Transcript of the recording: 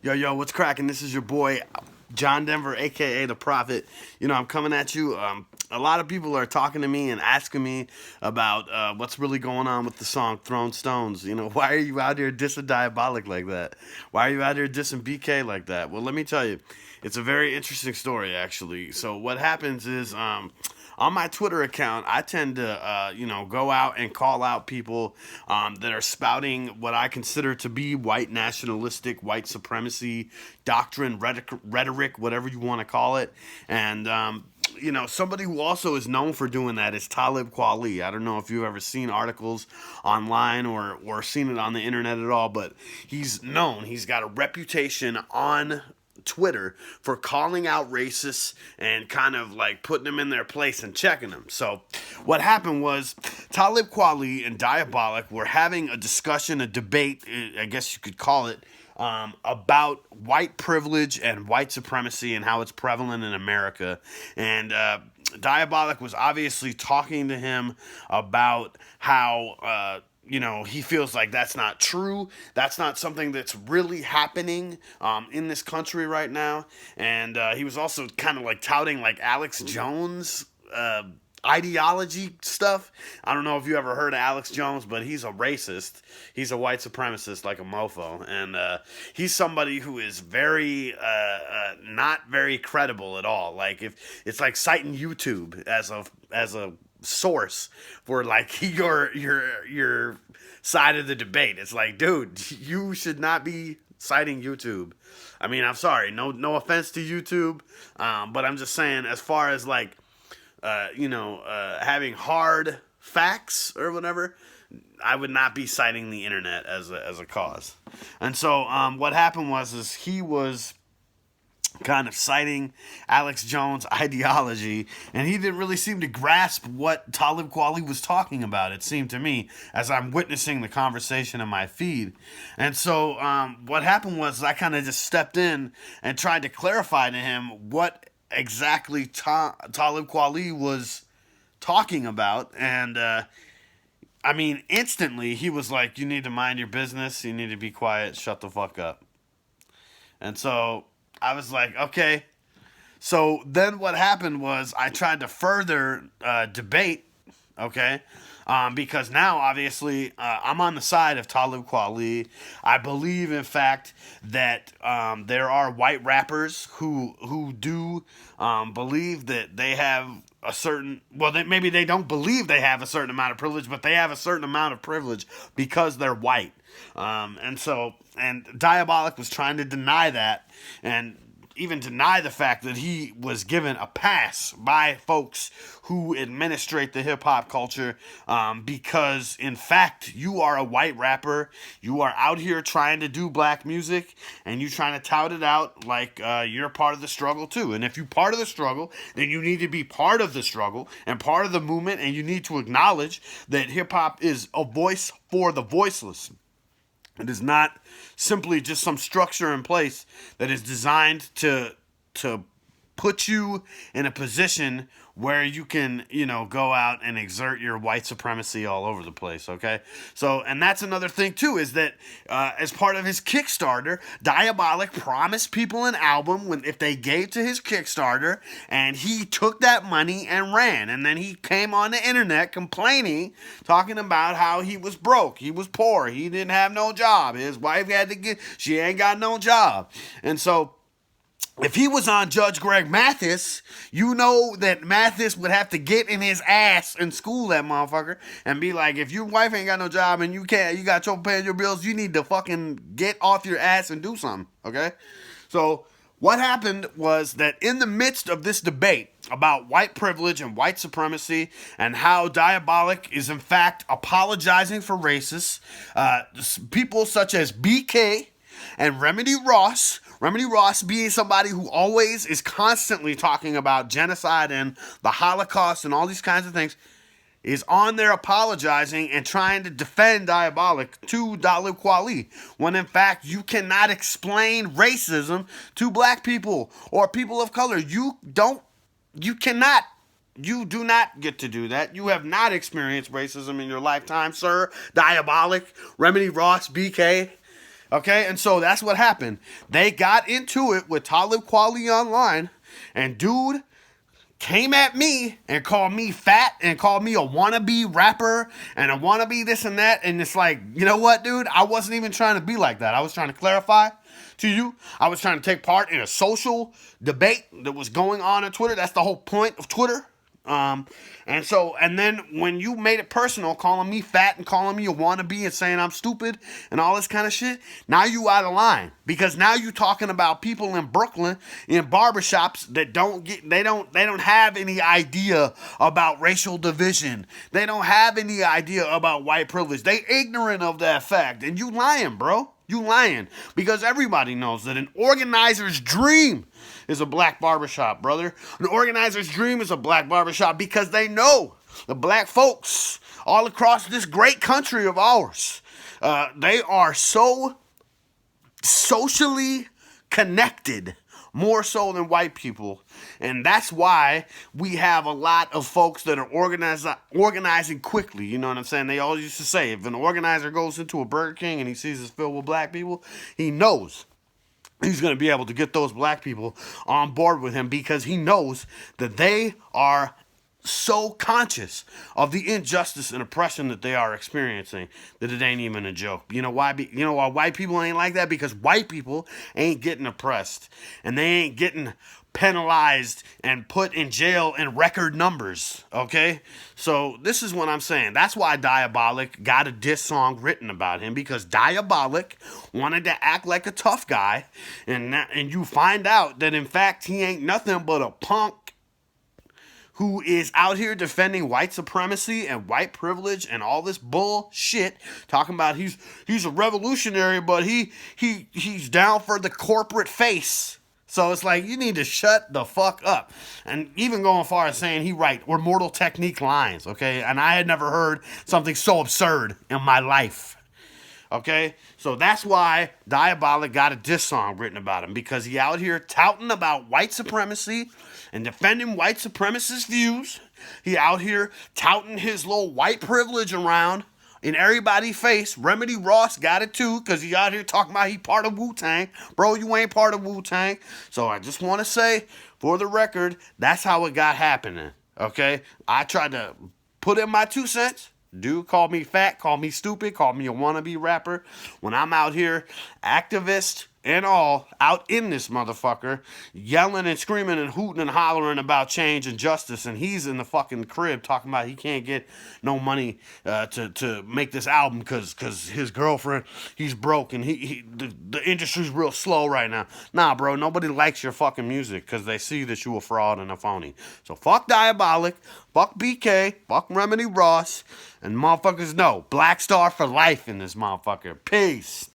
Yo, what's cracking? This is your boy, John Denver, aka The Prophet. I'm coming at you. A lot of people are talking to me and asking me about what's really going on with the song Thrown Stones. Why are you out here dissing Diabolic like that? Why are you out here dissing BK like that? Well, let me tell you, it's a very interesting story, actually. So what happens is, on my Twitter account, I tend to, go out and call out people that are spouting what I consider to be white nationalistic, white supremacy doctrine, rhetoric, whatever you want to call it. And, somebody who also is known for doing that is Talib Kweli. I don't know if you've ever seen articles online or seen it on the internet at all, but he's known. He's got a reputation on Twitter for calling out racists and kind of like putting them in their place and checking them. So what happened was Talib Kweli and Diabolic were having a discussion, a debate, I guess you could call it, about white privilege and white supremacy and how it's prevalent in America. And Diabolic was obviously talking to him about how he feels like that's not true. That's not something that's really happening in this country right now. And he was also kind of like touting like Alex Jones ideology stuff. I don't know if you ever heard of Alex Jones, but he's a racist. He's a white supremacist like a mofo. And he's somebody who is very not very credible at all. Like if it's like citing YouTube as a source for like your side of the debate. It's like, dude, you should not be citing YouTube. I mean, I'm sorry, no offense to YouTube, but I'm just saying, as far as like having hard facts or whatever, I would not be citing the internet as a cause. And so what happened was he was kind of citing Alex Jones' ideology, and he didn't really seem to grasp what Talib Kweli was talking about, it seemed to me, as I'm witnessing the conversation in my feed. And so what happened was I kind of just stepped in and tried to clarify to him what exactly Talib Kweli was talking about. And instantly he was like, you need to mind your business, you need to be quiet, shut the fuck up. And so I was like, okay. So then what happened was I tried to further debate, okay? Because now, obviously, I'm on the side of Talib Kweli. I believe, in fact, that there are white rappers who do believe that they have a certain... Well, maybe they don't believe they have a certain amount of privilege, but they have a certain amount of privilege because they're white. And Diabolic was trying to deny that, and even deny the fact that he was given a pass by folks who administrate the hip-hop culture, because, in fact, you are a white rapper, you are out here trying to do black music, and you're trying to tout it out like you're part of the struggle, too. And if you're part of the struggle, then you need to be part of the struggle and part of the movement, and you need to acknowledge that hip-hop is a voice for the voiceless. It is not simply just some structure in place that is designed to put you in a position where you can, go out and exert your white supremacy all over the place, okay? So, and that's another thing, too, is that as part of his Kickstarter, Diabolic promised people an album if they gave to his Kickstarter, and he took that money and ran. And then he came on the internet complaining, talking about how he was broke, he was poor, he didn't have no job, his wife she ain't got no job. And so if he was on Judge Greg Mathis, you know that Mathis would have to get in his ass and school that motherfucker and be like, if your wife ain't got no job and you got trouble paying your bills, you need to fucking get off your ass and do something, okay? So what happened was that in the midst of this debate about white privilege and white supremacy and how Diabolic is in fact apologizing for racists, people such as BK and Remedy Ross being somebody who always is constantly talking about genocide and the Holocaust and all these kinds of things, is on there apologizing and trying to defend Diabolic to Talib Kweli, when in fact you cannot explain racism to black people or people of color. You do not get to do that. You have not experienced racism in your lifetime, sir. Diabolic, Remedy Ross, BK. Okay, and so that's what happened. They got into it with Talib Kweli online, and dude came at me and called me fat and called me a wannabe rapper and a wannabe this and that. And it's like, you know what, dude? I wasn't even trying to be like that. I was trying to clarify to you. I was trying to take part in a social debate that was going on Twitter. That's the whole point of Twitter. And then when you made it personal, calling me fat and calling me a wannabe and saying I'm stupid and all this kind of shit, now you out of line, because now you talking about people in Brooklyn in barbershops that they don't have any idea about racial division. They don't have any idea about white privilege. They ignorant of that fact, and you lying, bro. You lying, because everybody knows that an organizer's dream is a black barbershop, brother. An organizer's dream is a black barbershop because they know the black folks all across this great country of ours, they are so socially connected, more so than white people. And that's why we have a lot of folks that are organizing quickly. You know what I'm saying? They always used to say, if an organizer goes into a Burger King and he sees it's filled with black people, he knows he's going to be able to get those black people on board with him, because he knows that they are so conscious of the injustice and oppression that they are experiencing that it ain't even a joke. You know why? You know why white people ain't like that? Because white people ain't getting oppressed, and they ain't getting penalized and put in jail in record numbers. Okay, so this is what I'm saying. That's why Diabolic got a diss song written about him, because Diabolic wanted to act like a tough guy, and you find out that in fact he ain't nothing but a punk who is out here defending white supremacy and white privilege and all this bullshit, talking about he's a revolutionary, but he's down for the corporate face. So it's like, you need to shut the fuck up. And even going far as saying he right, or Mortal Technique lines, okay? And I had never heard something so absurd in my life. Okay? So that's why Diabolic got a diss song written about him, because he out here touting about white supremacy and defending white supremacist views. He out here touting his little white privilege around in everybody's face. Remedy Ross got it too, because he out here talking about he part of Wu-tang. Bro, you ain't part of Wu-tang. So I just want to say, for the record, that's how it got happening. Okay? I tried to put in my 2 cents. Dude called me fat, called me stupid, called me a wannabe rapper. When I'm out here, activist and all, out in this motherfucker, yelling and screaming and hooting and hollering about change and justice, and he's in the fucking crib talking about he can't get no money to make this album because his girlfriend, he's broke, and the industry's real slow right now. Nah, bro, nobody likes your fucking music because they see that you a fraud and a phony. So fuck Diabolic, fuck BK, fuck Remedy Ross, and motherfuckers know, Black Star for life in this motherfucker. Peace.